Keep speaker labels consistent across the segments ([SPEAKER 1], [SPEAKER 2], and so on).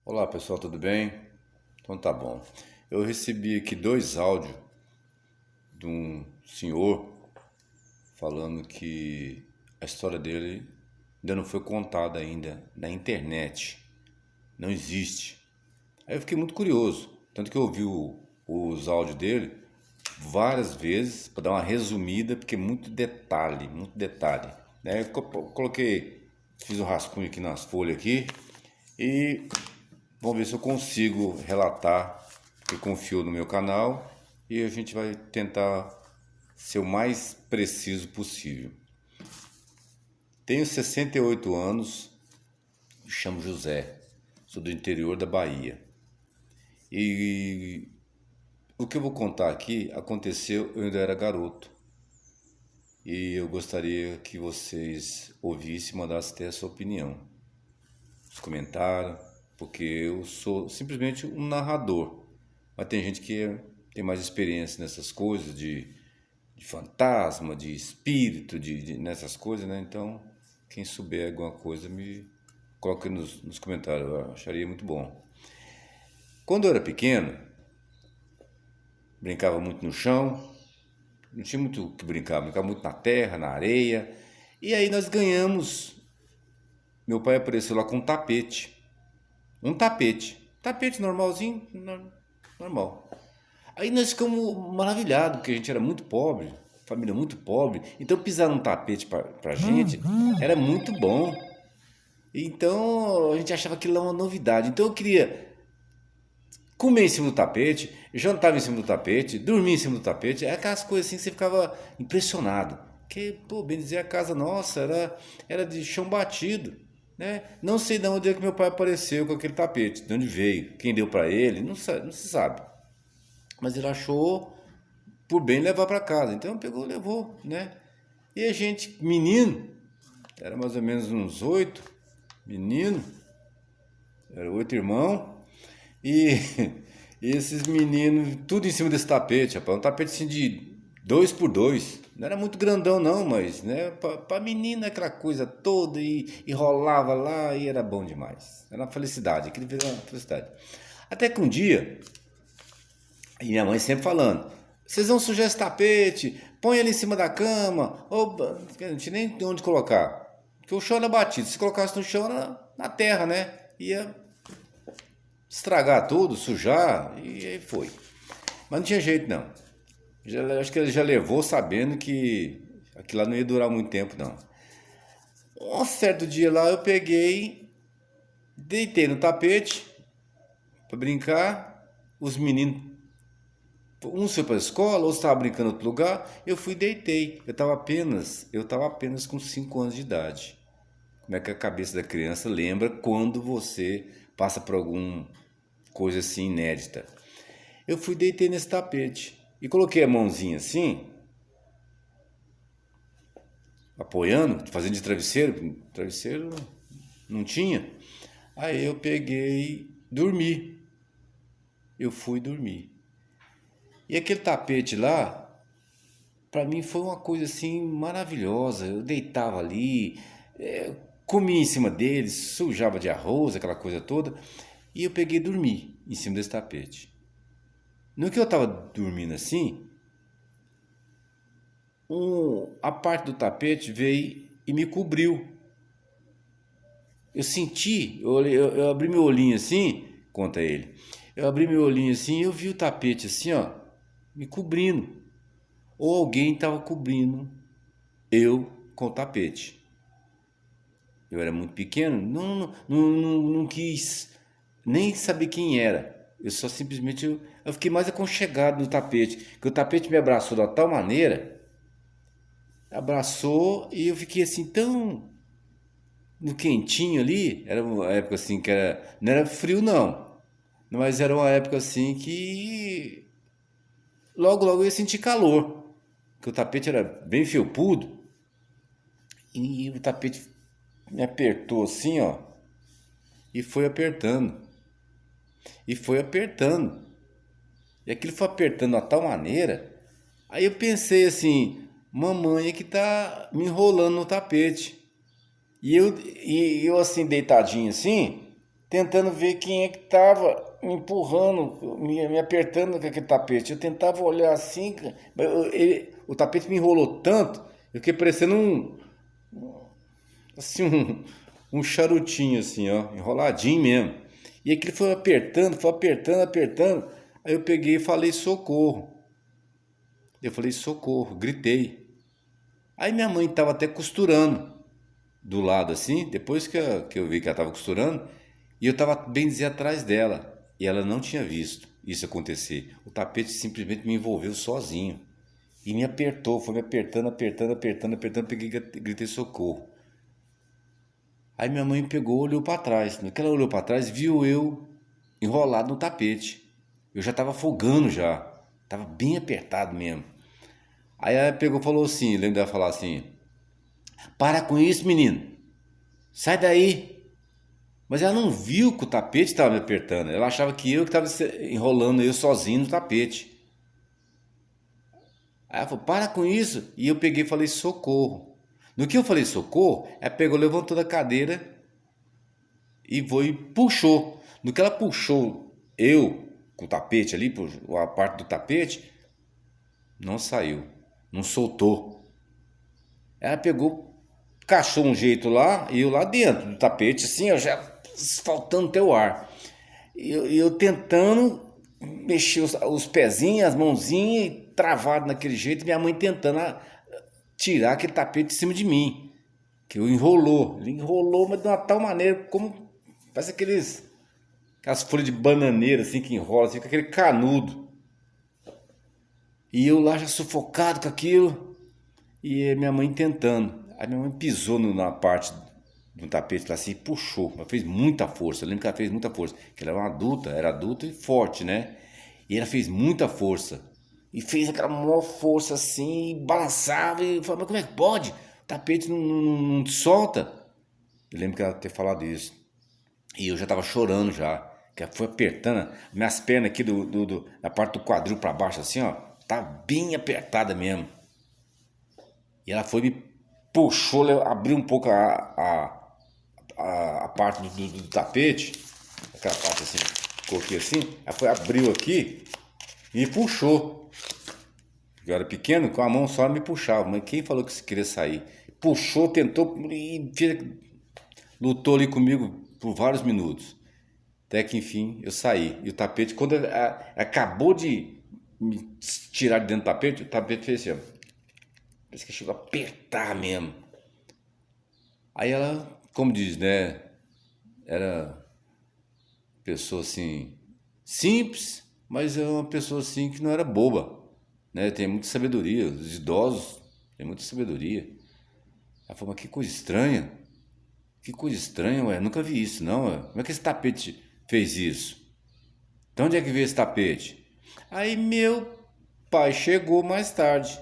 [SPEAKER 1] Olá pessoal, tudo bem? Então tá bom. Eu recebi aqui dois áudios de um senhor falando que a história dele ainda não foi contada ainda na internet. Não existe. Aí eu fiquei muito curioso. Tanto que eu ouvi os áudios dele várias vezes para dar uma resumida, porque é muito detalhe. Né? Coloquei, fiz um rascunho aqui nas folhas aqui e vamos ver se eu consigo relatar, porque confio no meu canal e a gente vai tentar ser o mais preciso possível. Tenho 68 anos, me chamo José, sou do interior da Bahia. E o que eu vou contar aqui aconteceu, eu ainda era garoto. E eu gostaria que vocês ouvissem e mandassem até a sua opinião. Os comentários, porque eu sou simplesmente um narrador. Mas tem gente que tem mais experiência nessas coisas de fantasma, de espírito, nessas coisas, né? Então, quem souber alguma coisa, me coloque nos comentários, eu acharia muito bom. Quando eu era pequeno, brincava muito no chão, não tinha muito o que brincar, brincava muito na terra, na areia. E aí nós ganhamos, meu pai apareceu lá com um tapete. Um tapete. Tapete normalzinho, normal. Aí nós ficamos maravilhados, porque a gente era muito pobre, família muito pobre. Então pisar num tapete pra gente era muito bom. Então a gente achava aquilo lá uma novidade. Então eu queria comer em cima do tapete, jantava em cima do tapete, dormia em cima do tapete. É aquelas coisas assim que você ficava impressionado. Porque, pô, bem dizer, a casa nossa era de chão batido. Né? Não sei de onde é que meu pai apareceu com aquele tapete, de onde veio, quem deu para ele, não se sabe. Mas ele achou por bem levar para casa. Então pegou, levou, né? E a gente, menino, era mais ou menos uns 8, menino, era 8 irmãos, e esses meninos, tudo em cima desse tapete, rapaz, um tapete assim de 2 por 2. Não era muito grandão não, mas, né, pra menina aquela coisa toda e rolava lá e era bom demais. Era uma felicidade, aquele virou uma felicidade. Até que um dia, e minha mãe sempre falando, vocês vão sujar esse tapete, põe ele em cima da cama, ou não tinha nem onde colocar. Porque o chão era batido, se colocasse no chão era na terra, né? Ia estragar tudo, sujar, e aí foi. Mas não tinha jeito não. Acho que ele já levou sabendo que aquilo lá não ia durar muito tempo não. Um certo dia lá eu peguei, deitei no tapete para brincar, os meninos uns foi para a escola, outros estavam brincando em outro lugar. Eu fui e deitei. Eu estava apenas com 5 anos de idade. Como é que a cabeça da criança lembra quando você passa por alguma coisa assim inédita? Eu fui e deitei nesse tapete e coloquei a mãozinha assim, apoiando, fazendo de travesseiro. Travesseiro não tinha. Aí eu peguei, dormi. Eu fui dormir. E aquele tapete lá, para mim foi uma coisa assim maravilhosa. Eu deitava ali, comia em cima dele, sujava de arroz, aquela coisa toda, e eu peguei e dormi em cima desse tapete. No que eu estava dormindo assim, a parte do tapete veio e me cobriu. Eu senti, eu abri meu olhinho assim, conta ele. Eu abri meu olhinho assim e eu vi o tapete assim, ó, me cobrindo. Ou alguém estava cobrindo eu com o tapete. Eu era muito pequeno, não quis nem saber quem era. Eu só simplesmente eu fiquei mais aconchegado no tapete, que o tapete me abraçou de tal maneira, abraçou e eu fiquei assim tão no quentinho ali. Era uma época assim que não era frio não, mas era uma época assim que logo eu ia sentir calor, que o tapete era bem felpudo e o tapete me apertou assim, ó, e foi apertando. E foi apertando. E aquilo foi apertando de tal maneira. Aí eu pensei assim, mamãe é que tá me enrolando no tapete. E eu assim, deitadinho assim, tentando ver quem é que tava me empurrando, me apertando com aquele tapete. Eu tentava olhar assim, o tapete me enrolou tanto, eu fiquei parecendo assim, um charutinho assim, ó, enroladinho mesmo. E aquele foi apertando, apertando. Aí eu peguei e falei socorro. Eu falei socorro, gritei. Aí minha mãe estava até costurando do lado assim, depois que eu vi que ela estava costurando, e eu estava bem dizer atrás dela. E ela não tinha visto isso acontecer. O tapete simplesmente me envolveu sozinho. E me apertou, foi me apertando, apertando, apertando, apertando, peguei e gritei socorro. Aí minha mãe pegou, olhou para trás. No que ela olhou para trás, viu eu enrolado no tapete. Eu já estava afogando já. Tava bem apertado mesmo. Aí ela pegou e falou assim, lembro dela falar assim, para com isso, menino. Sai daí. Mas ela não viu que o tapete estava me apertando. Ela achava que eu que estava enrolando eu sozinho no tapete. Aí ela falou, para com isso. E eu peguei e falei, socorro. No que eu falei socorro, ela pegou, levantou da cadeira e foi e puxou. No que ela puxou eu com o tapete ali, a parte do tapete, não saiu, não soltou. Ela pegou, cachou um jeito lá e eu lá dentro do tapete, assim, eu já faltando até o ar. E eu tentando mexer os pezinhos, as mãozinhas, e travado naquele jeito, minha mãe tentando tirar aquele tapete de cima de mim. Que eu enrolou. Ele enrolou, mas de uma tal maneira, como parece aquelas folhas de bananeira assim que enrola, assim, com aquele canudo. E eu lá já sufocado com aquilo, e minha mãe tentando. Aí minha mãe pisou na parte do tapete lá assim e puxou. Ela fez muita força. Eu lembro que ela fez muita força. Porque ela era uma adulta, era adulta e forte, né? E ela fez muita força. E fez aquela maior força assim, e balançava. E eu falava, mas como é que pode? O tapete não solta. Eu lembro que ela ter falado isso. E eu já tava chorando já. Que ela foi apertando. Minhas pernas aqui da parte do quadril para baixo assim, ó. Tá bem apertada mesmo. E ela foi me puxou, abriu um pouco a parte do tapete, aquela parte assim, coloquei assim, ela foi, abriu aqui e me puxou. Eu era pequeno, com a mão só me puxava, mas quem falou que queria sair? Puxou, tentou e lutou ali comigo por vários minutos. Até que enfim eu saí. E o tapete, quando ela acabou de me tirar de dentro do tapete, o tapete fez assim, ó. Parece que chegou a apertar mesmo. Aí ela, como diz, né? Era pessoa assim, simples, mas é uma pessoa assim que não era boba, né? Tem muita sabedoria. Os idosos têm muita sabedoria. Ela falou, mas que coisa estranha. Que coisa estranha, ué. Nunca vi isso, não, ué. Como é que esse tapete fez isso? De onde é que veio esse tapete? Aí meu pai chegou mais tarde.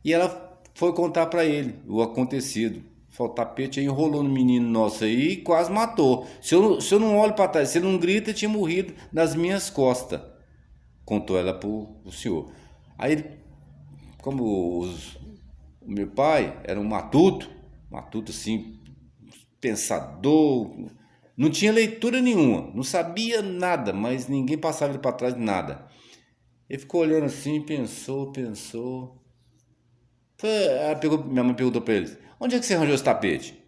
[SPEAKER 1] E ela foi contar para ele o acontecido. Falou, o tapete aí enrolou no menino nosso aí e quase matou. Se eu não olho para trás, se ele não grita, tinha morrido nas minhas costas. Contou ela pro senhor. Aí, como o meu pai era um matuto assim, pensador, não tinha leitura nenhuma, não sabia nada, mas ninguém passava ele para trás de nada. Ele ficou olhando assim, pensou. Minha mãe perguntou para eles, onde é que você arranjou esse tapete?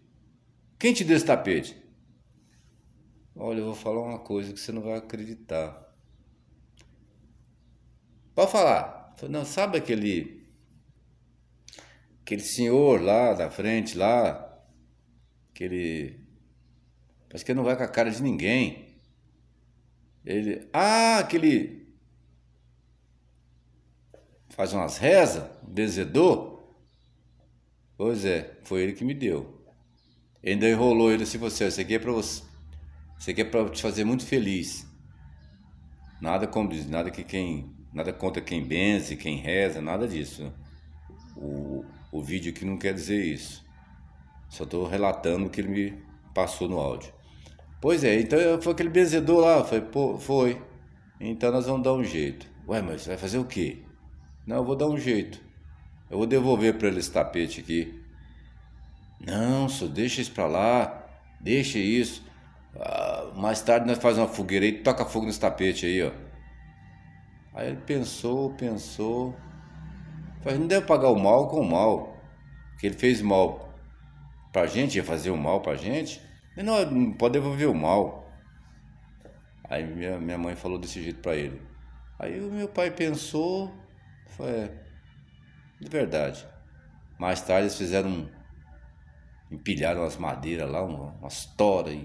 [SPEAKER 1] Quem te deu esse tapete? Olha, eu vou falar uma coisa que você não vai acreditar. Pode falar. Não, sabe aquele senhor lá da frente, lá, parece que ele não vai com a cara de ninguém. Aquele faz umas rezas, um benzedor. Pois é, foi ele que me deu. Ele ainda enrolou ele assim, isso aqui é para você. Isso aqui é para te fazer muito feliz. Nada como diz, nada contra quem benze, quem reza, nada disso. O vídeo aqui não quer dizer isso. Só estou relatando o que ele me passou no áudio. Pois é, então foi aquele benzedor lá, foi. Então nós vamos dar um jeito. Ué, mas você vai fazer o quê? Não, eu vou dar um jeito. Eu vou devolver para ele esse tapete aqui. Não, só deixa isso para lá, deixa isso. Mais tarde nós fazemos uma fogueira aí, toca fogo nesse tapete aí, ó. Aí ele pensou. Falei, não deve pagar o mal com o mal. Porque ele fez mal pra gente, ia fazer o mal pra gente. E não pode devolver o mal. Aí minha mãe falou desse jeito pra ele. Aí o meu pai pensou, foi, de verdade. Mais tarde eles empilharam umas madeiras lá, umas toras,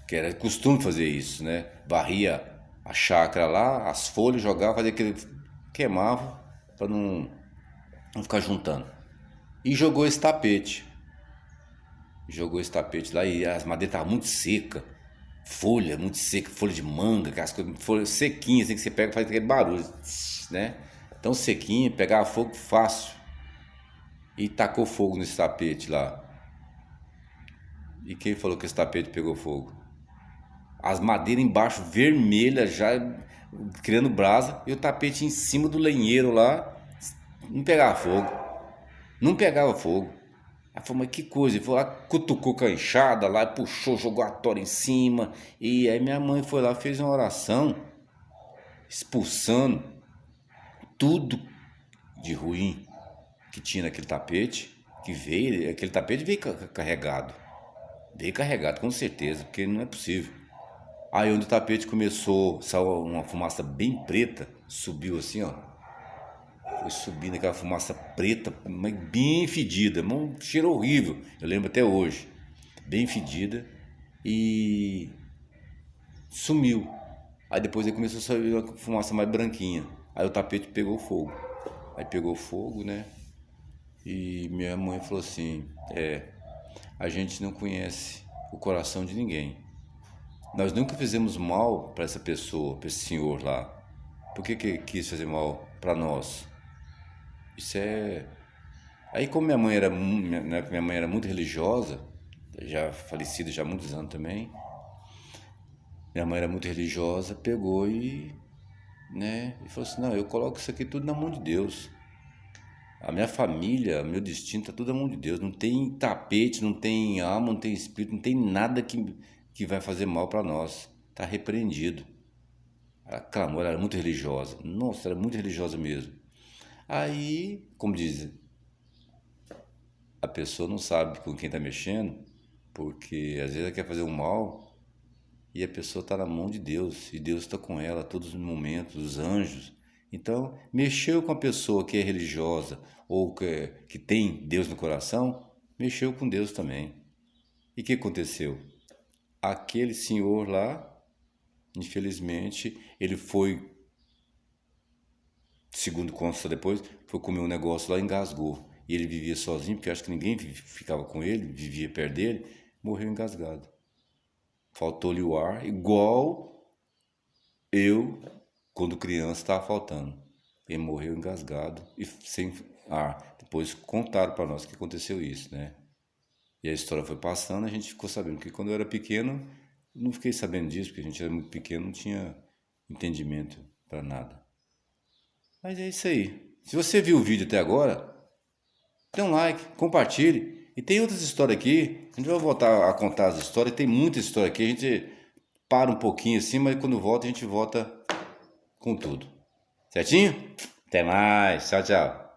[SPEAKER 1] que era costume fazer isso, né? Varria a chácara lá, as folhas, jogava, fazia aquele, queimava para não ficar juntando. E jogou esse tapete. Lá e as madeiras estavam muito secas. Folha muito seca, folha de manga, aquelas coisas, folha sequinha, assim que você pega, faz aquele barulho, né? Tão sequinha, pegava fogo fácil. E tacou fogo nesse tapete lá. E quem falou que esse tapete pegou fogo? As madeiras embaixo vermelhas já criando brasa e o tapete em cima do lenheiro lá não pegava fogo. Não pegava fogo. Aí falou, mas que coisa? Ele foi lá, cutucou com a enxada lá, puxou, jogou a tora em cima. E aí minha mãe foi lá, fez uma oração, expulsando tudo de ruim que tinha naquele tapete, que veio, aquele tapete veio carregado. Veio carregado, com certeza, porque não é possível. Aí onde o tapete começou, saiu uma fumaça bem preta, subiu assim, ó. Foi subindo aquela fumaça preta, mas bem fedida, um cheiro horrível, eu lembro até hoje. Bem fedida e sumiu. Aí depois ele começou a sair uma fumaça mais branquinha. Aí o tapete pegou fogo. Aí pegou fogo, né? E minha mãe falou assim, a gente não conhece o coração de ninguém. Nós nunca fizemos mal para essa pessoa, para esse senhor lá. Por que quis fazer mal para nós? Isso é... Aí como minha mãe era muito religiosa, já falecida já há muitos anos também, minha mãe era muito religiosa, pegou e falou assim, não, eu coloco isso aqui tudo na mão de Deus. A minha família, meu destino tá tudo na mão de Deus. Não tem tapete, não tem alma, não tem espírito, não tem nada que vai fazer mal para nós. Tá repreendido. Ela clamou, ela era muito religiosa. Nossa, era muito religiosa mesmo. Aí, como dizem, a pessoa não sabe com quem tá mexendo, porque às vezes ela quer fazer um mal e a pessoa tá na mão de Deus, e Deus está com ela a todos os momentos, os anjos. Então, mexeu com a pessoa que é religiosa ou que tem Deus no coração, mexeu com Deus também. E o que aconteceu? Aquele senhor lá, infelizmente, ele foi, segundo consta depois, foi comer um negócio lá e engasgou. E ele vivia sozinho, porque acho que ninguém ficava com ele, vivia perto dele, morreu engasgado. Faltou-lhe o ar, igual eu, quando criança, estava faltando. Ele morreu engasgado e sem ar. Depois contaram para nós que aconteceu isso, né? E a história foi passando, a gente ficou sabendo. Porque quando eu era pequeno, não fiquei sabendo disso, porque a gente era muito pequeno, não tinha entendimento para nada. Mas é isso aí. Se você viu o vídeo até agora, dê um like, compartilhe. E tem outras histórias aqui. A gente vai voltar a contar as histórias. Tem muita história aqui. A gente para um pouquinho assim, mas quando volta, a gente volta com tudo. Certinho? Até mais. Tchau, tchau.